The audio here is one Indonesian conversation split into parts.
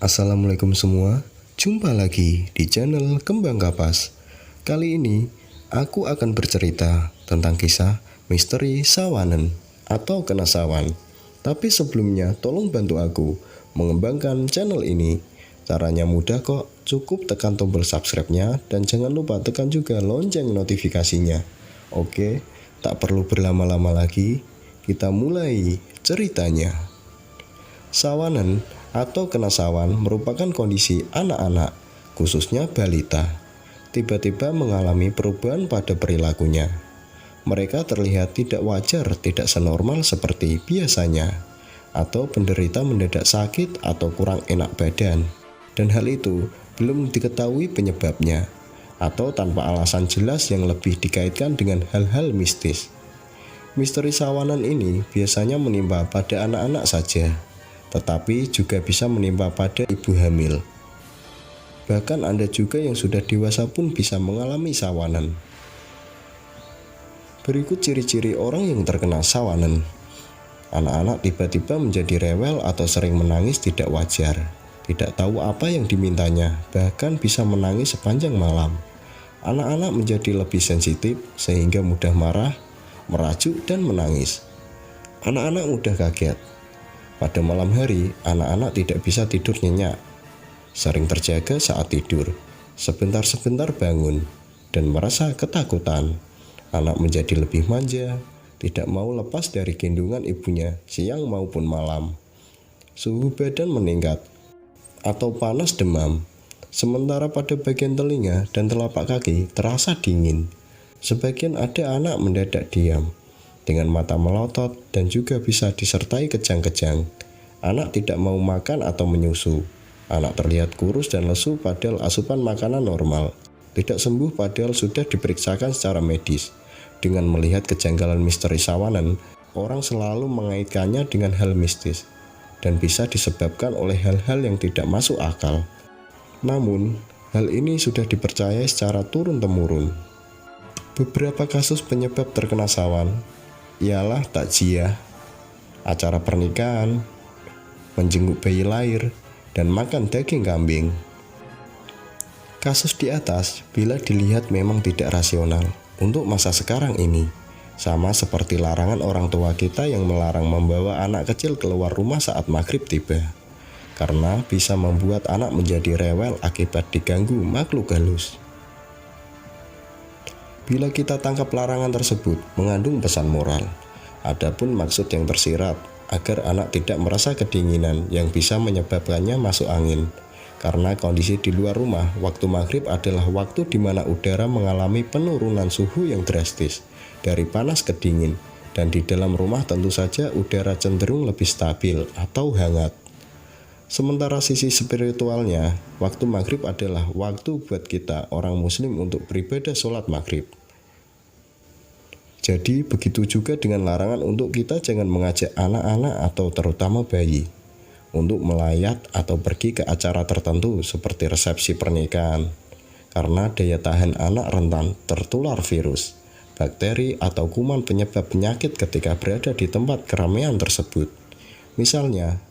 Assalamualaikum semua, jumpa lagi di channel Kembang Kapas. Kali ini aku akan bercerita tentang kisah misteri Sawanen atau Kena Sawan. Tapi sebelumnya tolong bantu aku mengembangkan channel ini. Caranya mudah kok, cukup tekan tombol subscribe-nya dan jangan lupa tekan juga lonceng notifikasinya. Oke, tak perlu berlama-lama lagi, kita mulai ceritanya. Sawanen atau kena sawan merupakan kondisi anak-anak, khususnya balita, tiba-tiba mengalami perubahan pada perilakunya. Mereka terlihat tidak wajar, tidak senormal seperti biasanya, atau penderita mendadak sakit atau kurang enak badan, dan hal itu belum diketahui penyebabnya, atau tanpa alasan jelas yang lebih dikaitkan dengan hal-hal mistis. Misteri sawanan ini biasanya menimpa pada anak-anak saja, tetapi juga bisa menimpa pada ibu hamil. Bahkan Anda juga yang sudah dewasa pun bisa mengalami sawanan. Berikut ciri-ciri orang yang terkena sawanan. Anak-anak tiba-tiba menjadi rewel atau sering menangis tidak wajar, tidak tahu apa yang dimintanya, bahkan bisa menangis sepanjang malam. Anak-anak menjadi lebih sensitif sehingga mudah marah, merajuk dan menangis. Anak-anak mudah kaget. Pada malam hari, anak-anak tidak bisa tidur nyenyak, sering terjaga saat tidur, sebentar-sebentar bangun, dan merasa ketakutan. Anak menjadi lebih manja, tidak mau lepas dari gendongan ibunya siang maupun malam. Suhu badan meningkat, atau panas demam, sementara pada bagian telinga dan telapak kaki terasa dingin. Sebagian ada anak mendadak diam, dengan mata melotot dan juga bisa disertai kejang-kejang. Anak tidak mau makan atau menyusu. Anak terlihat kurus dan lesu padahal asupan makanan normal. Tidak sembuh padahal sudah diperiksakan secara medis. Dengan melihat kejanggalan misteri sawanan, orang selalu mengaitkannya dengan hal mistis dan bisa disebabkan oleh hal-hal yang tidak masuk akal. Namun, hal ini sudah dipercaya secara turun-temurun. Beberapa kasus penyebab terkena sawan ialah takziah, acara pernikahan, menjenguk bayi lahir, dan makan daging kambing. Kasus di atas bila dilihat memang tidak rasional untuk masa sekarang ini, sama seperti larangan orang tua kita yang melarang membawa anak kecil keluar rumah saat maghrib tiba, karena bisa membuat anak menjadi rewel akibat diganggu makhluk halus. Bila kita tangkap larangan tersebut mengandung pesan moral, adapun maksud yang tersirat agar anak tidak merasa kedinginan yang bisa menyebabkannya masuk angin. Karena kondisi di luar rumah, waktu maghrib adalah waktu di mana udara mengalami penurunan suhu yang drastis, dari panas ke dingin, dan di dalam rumah tentu saja udara cenderung lebih stabil atau hangat. Sementara sisi spiritualnya, waktu maghrib adalah waktu buat kita orang muslim untuk beribadah sholat maghrib. Jadi begitu juga dengan larangan untuk kita jangan mengajak anak-anak atau terutama bayi untuk melayat atau pergi ke acara tertentu seperti resepsi pernikahan, karena daya tahan anak rentan tertular virus, bakteri atau kuman penyebab penyakit ketika berada di tempat keramaian tersebut. Misalnya,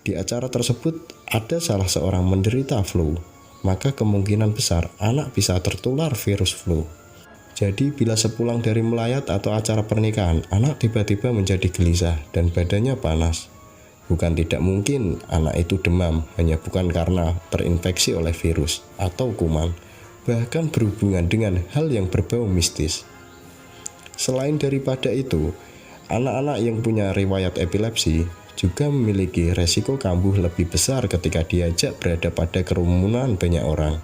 di acara tersebut ada salah seorang menderita flu, maka kemungkinan besar anak bisa tertular virus flu. Jadi bila sepulang dari melayat atau acara pernikahan, anak tiba-tiba menjadi gelisah dan badannya panas. Bukan tidak mungkin anak itu demam, hanya bukan karena terinfeksi oleh virus atau kuman, bahkan berhubungan dengan hal yang berbau mistis. Selain daripada itu, anak-anak yang punya riwayat epilepsi juga memiliki resiko kambuh lebih besar ketika diajak berada pada kerumunan banyak orang.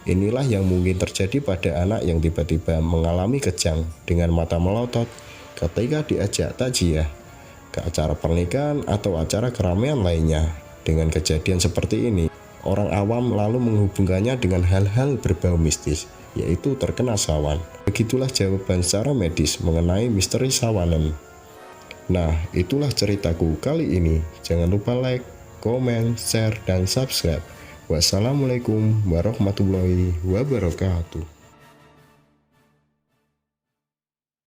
Inilah yang mungkin terjadi pada anak yang tiba-tiba mengalami kejang dengan mata melotot ketika diajak takziah, ke acara pernikahan atau acara keramaian lainnya. Dengan kejadian seperti ini, orang awam lalu menghubungkannya dengan hal-hal berbau mistis, yaitu terkena sawan. Begitulah jawaban secara medis mengenai misteri sawanan. Nah, itulah ceritaku kali ini. Jangan lupa like, komen, share, dan subscribe. Wassalamualaikum warahmatullahi wabarakatuh.